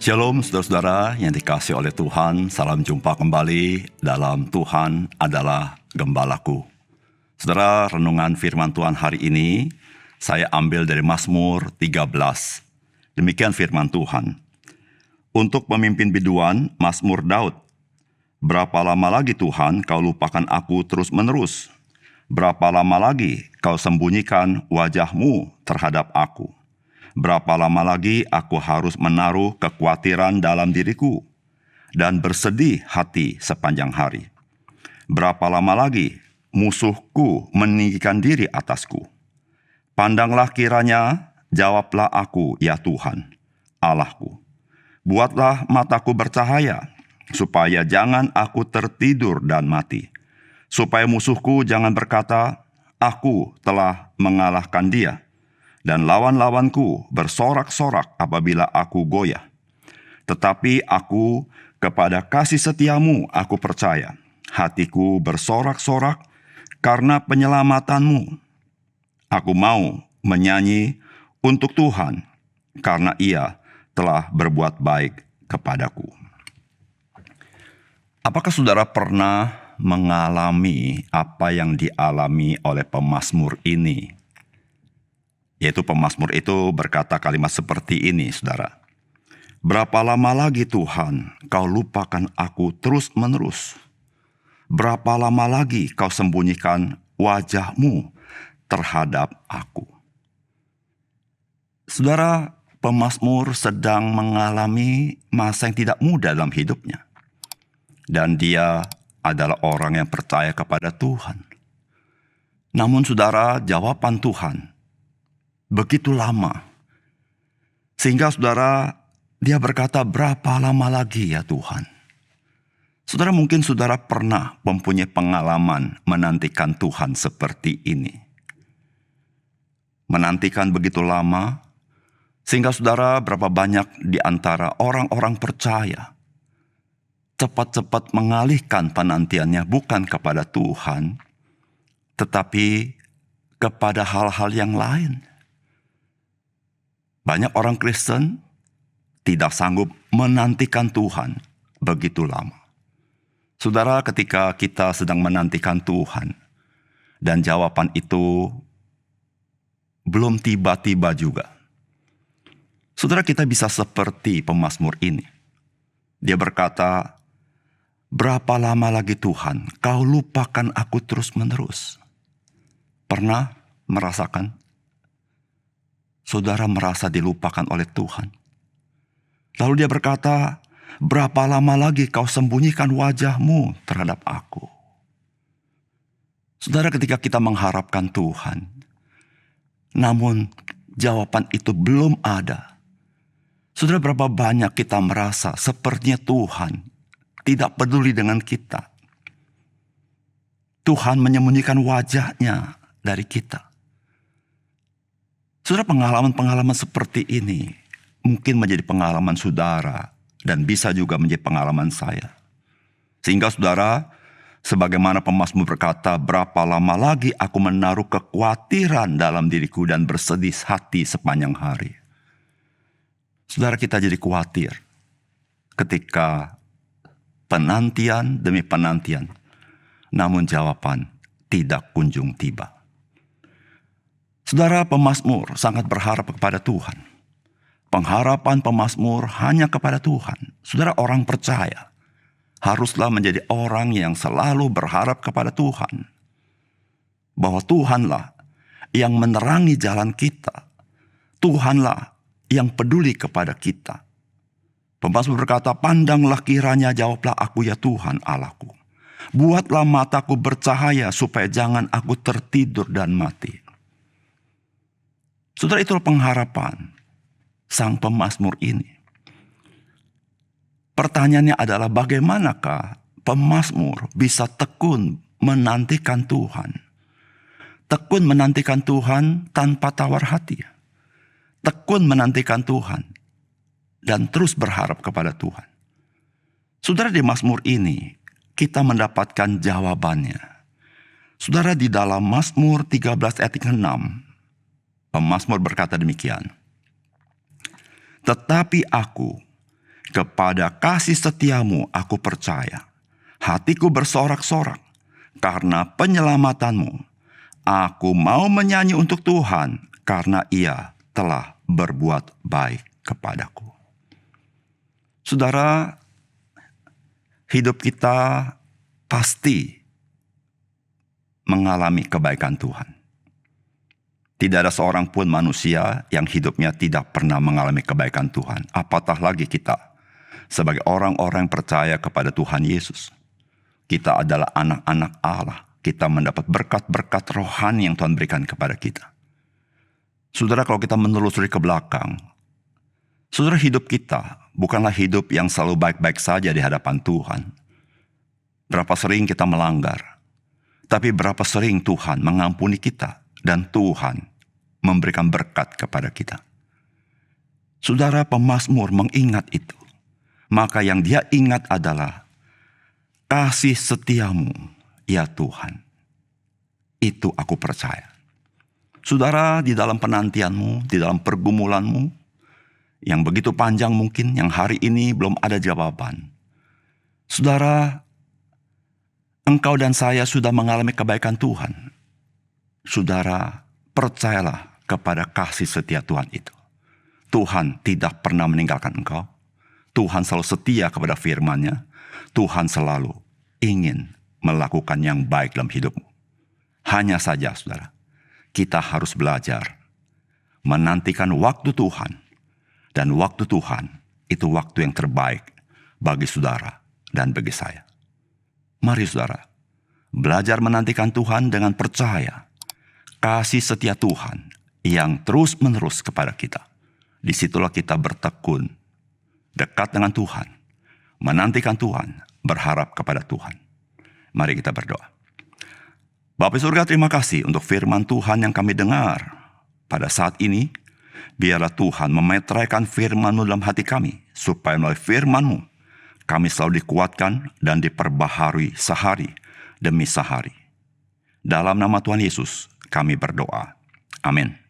Shalom saudara-saudara yang dikasihi oleh Tuhan, salam jumpa kembali dalam Tuhan adalah Gembalaku. Saudara, renungan firman Tuhan hari ini saya ambil dari Mazmur 13. Demikian firman Tuhan. Untuk pemimpin biduan, Mazmur Daud. Berapa lama lagi Tuhan kau lupakan aku terus-menerus? Berapa lama lagi kau sembunyikan wajah-Mu terhadap aku? Berapa lama lagi aku harus menaruh kekhawatiran dalam diriku dan bersedih hati sepanjang hari? Berapa lama lagi musuhku meninggikan diri atasku? Pandanglah kiranya, jawablah aku, ya Tuhan, Allahku. Buatlah mataku bercahaya, supaya jangan aku tertidur dan mati. Supaya musuhku jangan berkata, aku telah mengalahkan dia. Dan lawan-lawanku bersorak-sorak apabila aku goyah. Tetapi aku kepada kasih setiamu aku percaya. Hatiku bersorak-sorak karena penyelamatanmu. Aku mau menyanyi untuk Tuhan karena Ia telah berbuat baik kepadaku. Apakah saudara pernah mengalami apa yang dialami oleh pemazmur ini? Yaitu pemazmur itu berkata kalimat seperti ini, saudara. Berapa lama lagi Tuhan kau lupakan aku terus-menerus? Berapa lama lagi kau sembunyikan wajah-Mu terhadap aku? Saudara, pemazmur sedang mengalami masa yang tidak mudah dalam hidupnya. Dan dia adalah orang yang percaya kepada Tuhan. Namun saudara, jawaban Tuhan begitu lama. Sehingga saudara, dia berkata, berapa lama lagi ya Tuhan? Saudara, mungkin saudara pernah mempunyai pengalaman menantikan Tuhan seperti ini. Menantikan begitu lama, sehingga saudara berapa banyak di antara orang-orang percaya cepat-cepat mengalihkan penantiannya bukan kepada Tuhan, tetapi kepada hal-hal yang lain. Banyak orang Kristen tidak sanggup menantikan Tuhan begitu lama. Saudara, ketika kita sedang menantikan Tuhan dan jawaban itu belum tiba-tiba juga, saudara, kita bisa seperti pemazmur ini. Dia berkata, berapa lama lagi Tuhan kau lupakan aku terus-menerus? Pernah merasakan? Saudara merasa dilupakan oleh Tuhan. Lalu dia berkata, berapa lama lagi kau sembunyikan wajah-Mu terhadap aku? Saudara, ketika kita mengharapkan Tuhan, namun jawaban itu belum ada. Saudara, berapa banyak kita merasa sepertinya Tuhan tidak peduli dengan kita. Tuhan menyembunyikan wajah-Nya dari kita. Saudara, pengalaman-pengalaman seperti ini mungkin menjadi pengalaman saudara dan bisa juga menjadi pengalaman saya. Sehingga saudara, sebagaimana pemazmur berkata, berapa lama lagi aku menaruh kekhawatiran dalam diriku dan bersedih hati sepanjang hari. Saudara, kita jadi khawatir ketika penantian demi penantian, namun jawaban tidak kunjung tiba. Saudara, pemazmur sangat berharap kepada Tuhan. Pengharapan pemazmur hanya kepada Tuhan. Saudara, orang percaya haruslah menjadi orang yang selalu berharap kepada Tuhan. Bahwa Tuhanlah yang menerangi jalan kita. Tuhanlah yang peduli kepada kita. Pemazmur berkata, pandanglah kiranya, jawablah aku ya Tuhan Allahku. Buatlah mataku bercahaya supaya jangan aku tertidur dan mati. Saudara, itulah pengharapan sang pemazmur ini. Pertanyaannya adalah bagaimanakah pemazmur bisa tekun menantikan Tuhan? Tekun menantikan Tuhan tanpa tawar hati. Tekun menantikan Tuhan dan terus berharap kepada Tuhan. Saudara, di Mazmur ini kita mendapatkan jawabannya. Saudara, di dalam Mazmur 13 ayat 6, pemazmur berkata demikian. Tetapi aku Kepada kasih setiamu aku percaya. Hatiku bersorak-sorak karena penyelamatanmu. Aku mau menyanyi untuk Tuhan karena Ia telah berbuat baik kepadaku. Saudara, hidup kita pasti mengalami kebaikan Tuhan. Tidak ada seorang pun manusia yang hidupnya tidak pernah mengalami kebaikan Tuhan. Apatah lagi kita sebagai orang-orang yang percaya kepada Tuhan Yesus. Kita adalah anak-anak Allah. Kita mendapat berkat-berkat rohani yang Tuhan berikan kepada kita. Saudara, kalau kita menelusuri ke belakang, saudara, hidup kita bukanlah hidup yang selalu baik-baik saja di hadapan Tuhan. Berapa sering kita melanggar, tapi berapa sering Tuhan mengampuni kita dan Tuhan memberikan berkat kepada kita. Saudara, pemazmur mengingat itu. Maka yang dia ingat adalah kasih setiamu, ya Tuhan. Itu aku percaya. Saudara, di dalam penantianmu, di dalam pergumulanmu, yang begitu panjang mungkin, yang hari ini belum ada jawaban. Saudara, engkau dan saya sudah mengalami kebaikan Tuhan. Saudara, percayalah kepada kasih setia Tuhan itu. Tuhan tidak pernah meninggalkan engkau. Tuhan selalu setia kepada firman-Nya. Tuhan selalu ingin melakukan yang baik dalam hidupmu. Hanya saja, saudara, kita harus belajar menantikan waktu Tuhan. Dan waktu Tuhan itu waktu yang terbaik bagi saudara dan bagi saya. Mari saudara, belajar menantikan Tuhan dengan percaya kasih setia Tuhan yang terus-menerus kepada kita. Disitulah kita bertekun, dekat dengan Tuhan, menantikan Tuhan, berharap kepada Tuhan. Mari kita berdoa. Bapa surga, terima kasih untuk firman Tuhan yang kami dengar pada saat ini. Biarlah Tuhan memetraikan firman-Mu dalam hati kami, supaya melalui firman-Mu kami selalu dikuatkan dan diperbaharui sehari demi sehari. Dalam nama Tuhan Yesus kami berdoa. Amin.